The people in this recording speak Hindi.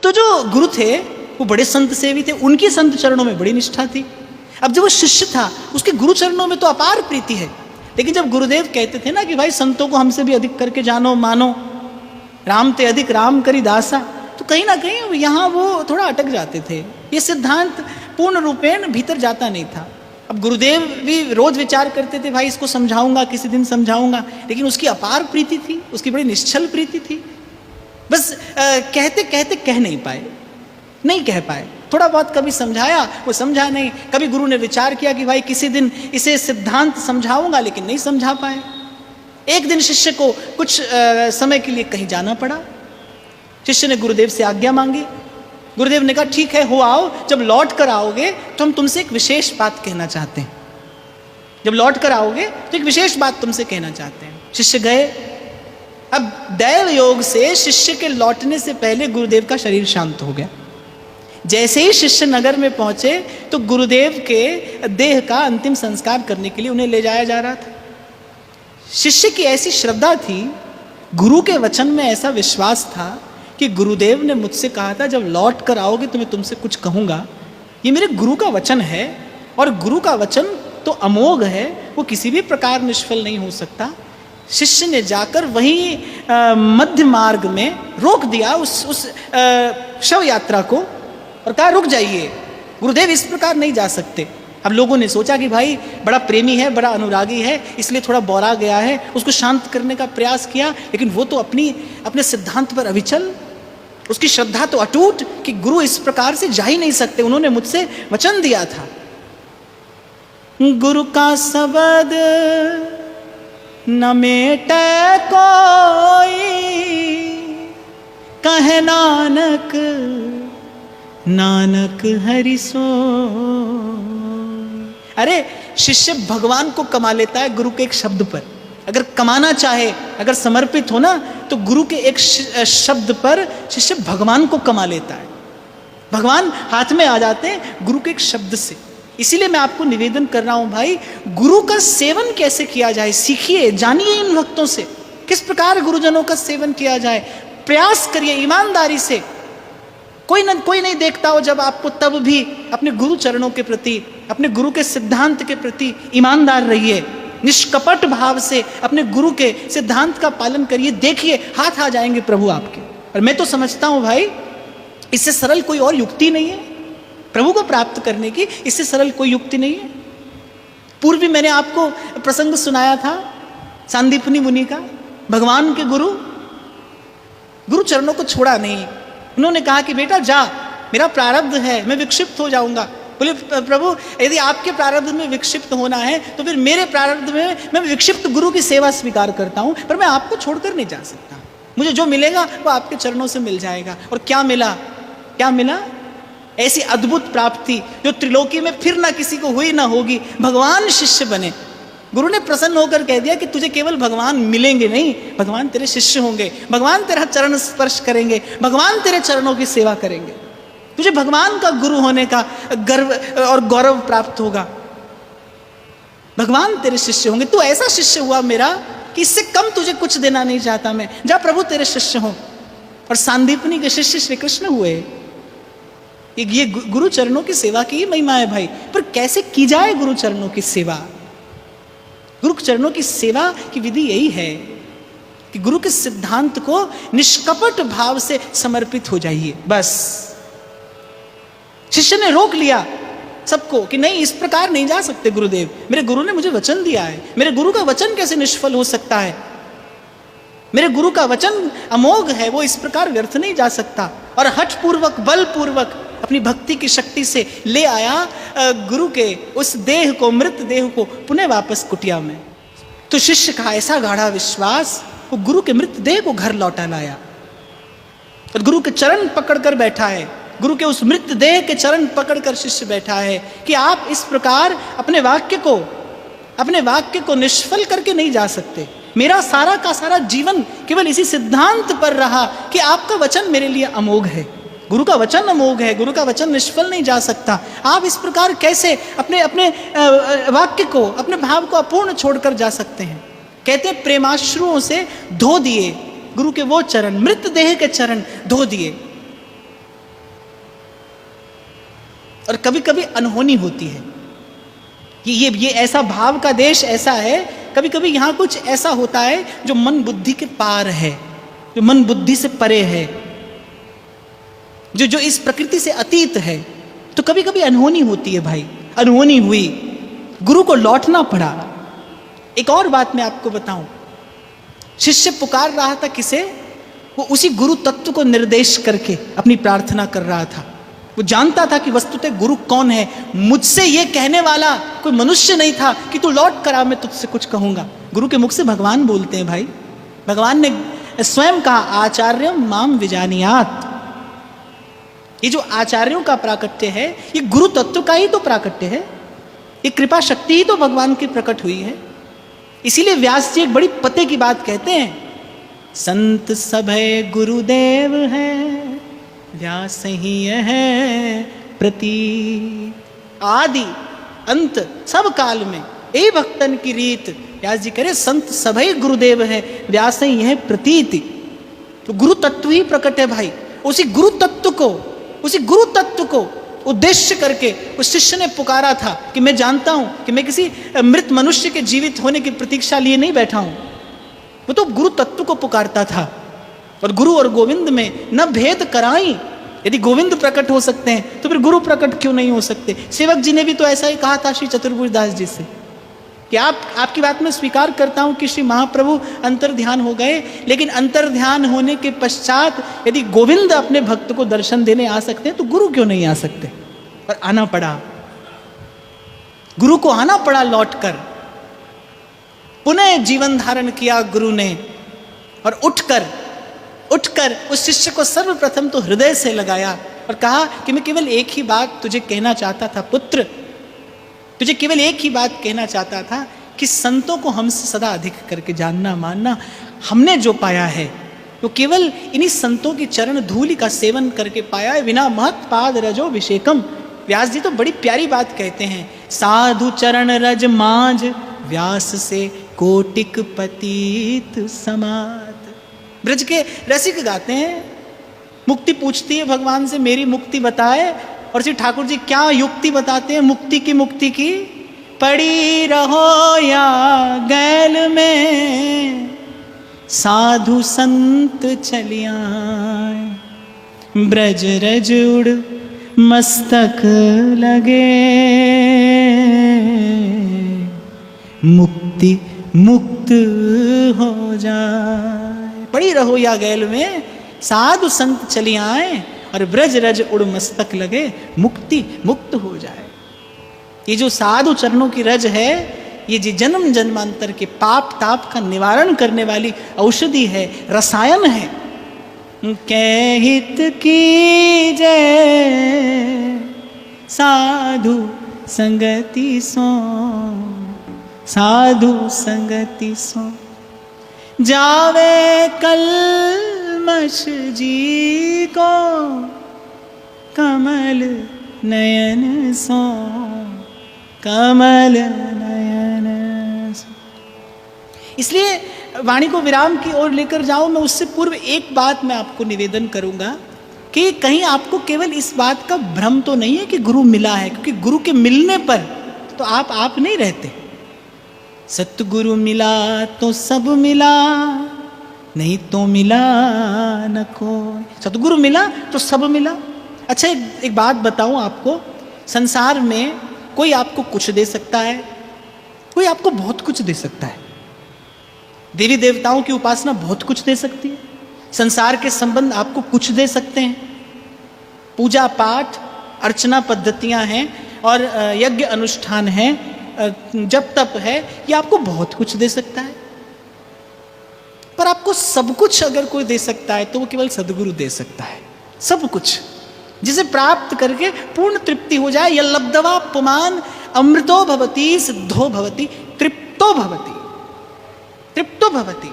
तो जो गुरु थे वो बड़े संत सेवी थे, उनकी संत चरणों में बड़ी निष्ठा थी। अब जब वो शिष्य था उसके गुरु चरणों में तो अपार प्रीति है, लेकिन जब गुरुदेव कहते थे ना कि भाई संतों को हमसे भी अधिक करके जानो मानो, राम ते अधिक राम करी दासा, तो कहीं ना कहीं यहाँ वो थोड़ा अटक जाते थे। ये सिद्धांत पूर्ण रूपेण भीतर जाता नहीं था। अब गुरुदेव भी रोज विचार करते थे भाई इसको समझाऊंगा, किसी दिन समझाऊंगा, लेकिन उसकी अपार प्रीति थी, उसकी बड़ी निश्चल प्रीति थी। बस कहते कहते कह नहीं पाए, नहीं कह पाए। थोड़ा बहुत कभी समझाया, वो समझा नहीं। कभी गुरु ने विचार किया कि भाई किसी दिन इसे सिद्धांत समझाऊंगा, लेकिन नहीं समझा पाए। एक दिन शिष्य को कुछ समय के लिए कहीं जाना पड़ा। शिष्य ने गुरुदेव से आज्ञा मांगी। गुरुदेव ने कहा ठीक है, हो आओ, जब लौट कर आओगे तो हम तुमसे एक विशेष बात कहना चाहते हैं। जब लौट कर आओगे तो एक विशेष बात तुमसे कहना चाहते हैं। शिष्य गए। अब दैव योग से शिष्य के लौटने से पहले गुरुदेव का शरीर शांत हो गया। जैसे ही शिष्य नगर में पहुंचे तो गुरुदेव के देह का अंतिम संस्कार करने के लिए उन्हें ले जाया जा रहा था। शिष्य की ऐसी श्रद्धा थी, गुरु के वचन में ऐसा विश्वास था कि गुरुदेव ने मुझसे कहा था जब लौट कर आओगे तो मैं तुमसे कुछ कहूंगा। ये मेरे गुरु का वचन है और गुरु का वचन तो अमोघ है, वो किसी भी प्रकार निष्फल नहीं हो सकता। शिष्य ने जाकर वहीं मध्य मार्ग में रोक दिया उस शव यात्रा को और कहा रुक जाइए, गुरुदेव इस प्रकार नहीं जा सकते। अब लोगों ने सोचा कि भाई बड़ा प्रेमी है, बड़ा अनुरागी है, इसलिए थोड़ा बौरा गया है, उसको शांत करने का प्रयास किया, लेकिन वो तो अपने सिद्धांत पर अविचल, उसकी श्रद्धा तो अटूट कि गुरु इस प्रकार से जा ही नहीं सकते। उन्होंने मुझसे वचन दिया था, गुरु का शब्द न मेटे कोई, कहे नानक नानक हरि सो। अरे शिष्य भगवान को कमा लेता है गुरु के एक शब्द पर। अगर कमाना चाहे, अगर समर्पित हो ना, तो गुरु के एक शब्द पर शिष्य भगवान को कमा लेता है। भगवान हाथ में आ जाते हैं गुरु के एक शब्द से। इसीलिए मैं आपको निवेदन कर रहा हूं भाई, गुरु का सेवन कैसे किया जाए सीखिए, जानिए इन भक्तों से किस प्रकार गुरुजनों का सेवन किया जाए। प्रयास करिए ईमानदारी से। कोई नहीं देखता हो जब आपको, तब भी अपने गुरु चरणों के प्रति, अपने गुरु के सिद्धांत के प्रति ईमानदार रहिए। निष्कपट भाव से अपने गुरु के सिद्धांत का पालन करिए। देखिए हाथ आ जाएंगे प्रभु आपके। और मैं तो समझता हूं भाई इससे सरल कोई और युक्ति नहीं है प्रभु को प्राप्त करने की, इससे सरल कोई युक्ति नहीं है। पूर्व भी मैंने आपको प्रसंग सुनाया था सांदीपनी मुनि का। भगवान के गुरु चरणों को छोड़ा नहीं। उन्होंने कहा कि बेटा जा, मेरा प्रारब्ध है, मैं विक्षिप्त हो जाऊंगा। बोले प्रभु यदि आपके प्रारब्ध में विक्षिप्त होना है तो फिर मेरे प्रारब्ध में मैं विक्षिप्त गुरु की सेवा स्वीकार करता हूं, पर मैं आपको छोड़कर नहीं जा सकता। मुझे जो मिलेगा वो आपके चरणों से मिल जाएगा। और क्या मिला? क्या मिला? ऐसी अद्भुत प्राप्ति जो त्रिलोकी में फिर ना किसी को हुई ना होगी। भगवान शिष्य बने। गुरु ने प्रसन्न होकर कह दिया कि तुझे केवल भगवान मिलेंगे नहीं, भगवान तेरे शिष्य होंगे, भगवान तेरा चरण स्पर्श करेंगे, भगवान तेरे चरणों की सेवा करेंगे। तुझे भगवान का गुरु होने का गर्व और गौरव प्राप्त होगा। भगवान तेरे शिष्य होंगे। तू ऐसा शिष्य हुआ मेरा कि इससे कम तुझे कुछ देना नहीं चाहता मैं। जा प्रभु तेरे शिष्य हो। और सांदीपनी के शिष्य श्री कृष्ण हुए। ये गुरु चरणों की सेवा की महिमा है भाई। पर कैसे की जाए गुरु चरणों की सेवा? गुरु चरणों की सेवा की विधि यही है कि गुरु के सिद्धांत को निष्कपट भाव से समर्पित हो जाइए। बस शिष्य ने रोक लिया सबको कि नहीं, इस प्रकार नहीं जा सकते गुरुदेव, मेरे गुरु ने मुझे वचन दिया है। मेरे गुरु का वचन कैसे निष्फल हो सकता है? मेरे गुरु का वचन अमोघ है, वो इस प्रकार व्यर्थ नहीं जा सकता। और हठ पूर्वक, बल पूर्वक अपनी भक्ति की शक्ति से ले आया गुरु के उस देह को, मृत देह को पुनः वापस कुटिया में। तो शिष्य का ऐसा गाढ़ा विश्वास, वो गुरु के मृत देह को घर लौटा लाया और गुरु के चरण पकड़कर बैठा है। गुरु के उस मृत देह के चरण पकड़कर शिष्य बैठा है कि आप इस प्रकार अपने वाक्य को निष्फल करके नहीं जा सकते। मेरा सारा का सारा जीवन केवल इसी सिद्धांत पर रहा कि आपका वचन मेरे लिए अमोघ है। गुरु का वचन अमोघ है, गुरु का वचन निष्फल नहीं जा सकता। आप इस प्रकार कैसे अपने वाक्य को, अपने भाव को अपूर्ण छोड़कर जा सकते हैं? कहते हैं प्रेमाश्रुओं से धो दिए गुरु के वो चरण, मृत देह के चरण धो दिए। और कभी कभी अनहोनी होती है कि ये ऐसा भाव का देश ऐसा है, कभी कभी यहाँ कुछ ऐसा होता है जो मन बुद्धि के पार है, जो मन बुद्धि से परे है, जो इस प्रकृति से अतीत है। तो कभी कभी अनहोनी होती है भाई, अनहोनी हुई, गुरु को लौटना पड़ा। एक और बात मैं आपको बताऊं, शिष्य पुकार रहा था किसे? वो उसी गुरु तत्व को निर्देश करके अपनी प्रार्थना कर रहा था। वो जानता था कि वस्तुतः गुरु कौन है। मुझसे ये कहने वाला कोई मनुष्य नहीं था कि तू लौट कर आ, मैं तुझसे कुछ कहूंगा। गुरु के मुख से भगवान बोलते हैं भाई। भगवान ने स्वयं कहा, आचार्यम माम विजानियात। ये जो आचार्यों का प्राकट्य है, ये गुरु तत्व का ही तो प्राकट्य है, ये कृपा शक्ति ही तो भगवान की प्रकट हुई है। इसीलिए व्यास जी एक बड़ी पते की बात कहते हैं, संत सभय गुरुदेव है, व्यास ही है प्रति। आदि अंत सब काल में ए भक्तन की रीत। व्यास जी कह रहे संत सभय गुरुदेव है, व्यास ही है प्रतीति। तो गुरु तत्व ही प्रकट है भाई। उसी गुरु तत्व को उद्देश्य करके उस शिष्य ने पुकारा था कि मैं जानता हूं कि मैं किसी मृत मनुष्य के जीवित होने की प्रतीक्षा लिए नहीं बैठा हूं। वो तो गुरु तत्व को पुकारता था। और गुरु और गोविंद में न भेद कराई। यदि गोविंद प्रकट हो सकते हैं तो फिर गुरु प्रकट क्यों नहीं हो सकते? सेवक जी ने भी तो ऐसा ही कहा था श्री चतुर्भुज दास जी से कि आपकी बात में स्वीकार करता हूं कि श्री महाप्रभु अंतर ध्यान हो गए, लेकिन अंतर ध्यान होने के पश्चात यदि गोविंद अपने भक्त को दर्शन देने आ सकते हैं तो गुरु क्यों नहीं आ सकते? और आना पड़ा, गुरु को आना पड़ा लौटकर। पुनः जीवन धारण किया गुरु ने और उठकर उस शिष्य को सर्वप्रथम तो हृदय से लगाया और कहा कि मैं केवल एक ही बात तुझे कहना चाहता था पुत्र, तुझे केवल एक ही बात कहना चाहता था कि संतों को हमसे सदा अधिक करके जानना मानना। हमने जो पाया है वो केवल इन्हीं संतों की चरण धूलि का सेवन करके पाया है, बिना महत पाद रजो विषेकम। व्यास जी तो बड़ी प्यारी बात कहते हैं, साधु चरण रज मांझ व्यास से कोटिक पतित समात। ब्रज के रसिक गाते हैं, मुक्ति पूछती है भगवान से, मेरी मुक्ति बताए। और श्री ठाकुर जी क्या युक्ति बताते हैं मुक्ति की? पड़ी रहो या गैल में साधु संत चलिया, ब्रज रज उड़ मस्तक लगे, मुक्ति मुक्त हो जाए। पड़ी रहो या गैल में साधु संत चली आए और ब्रज रज उड़ मस्तक लगे, मुक्ति मुक्त हो जाए। ये जो साधु चरणों की रज है, ये जी जन्म जन्मांतर के पाप ताप का निवारण करने वाली औषधि है, रसायन है। कहहित की जय साधु संगति सो, साधु संगति सो, जावे कलमश जी को कमल नयन सो, कमल नयन सो। इसलिए वाणी को विराम की ओर लेकर जाओ। मैं उससे पूर्व एक बात मैं आपको निवेदन करूंगा कि कहीं आपको केवल इस बात का भ्रम तो नहीं है कि गुरु मिला है, क्योंकि गुरु के मिलने पर तो आप नहीं रहते। सतगुरु मिला तो सब मिला, नहीं तो मिला न कोई। सतगुरु मिला तो सब मिला। अच्छा एक बात बताऊं आपको, संसार में कोई आपको कुछ दे सकता है, कोई आपको बहुत कुछ दे सकता है। देवी देवताओं की उपासना बहुत कुछ दे सकती है, संसार के संबंध आपको कुछ दे सकते हैं, पूजा पाठ अर्चना पद्धतियां हैं और यज्ञ अनुष्ठान हैं, जप तप है, ये आपको बहुत कुछ दे सकता है। पर आपको सब कुछ अगर कोई दे सकता है तो वो केवल सद्गुरु दे सकता है। सब कुछ जिसे प्राप्त करके पूर्ण तृप्ति हो जाए। यल्लब्धवा पुमान अमृतो भवति सिद्धो भवति तृप्तो भवति, तृप्तो भवति।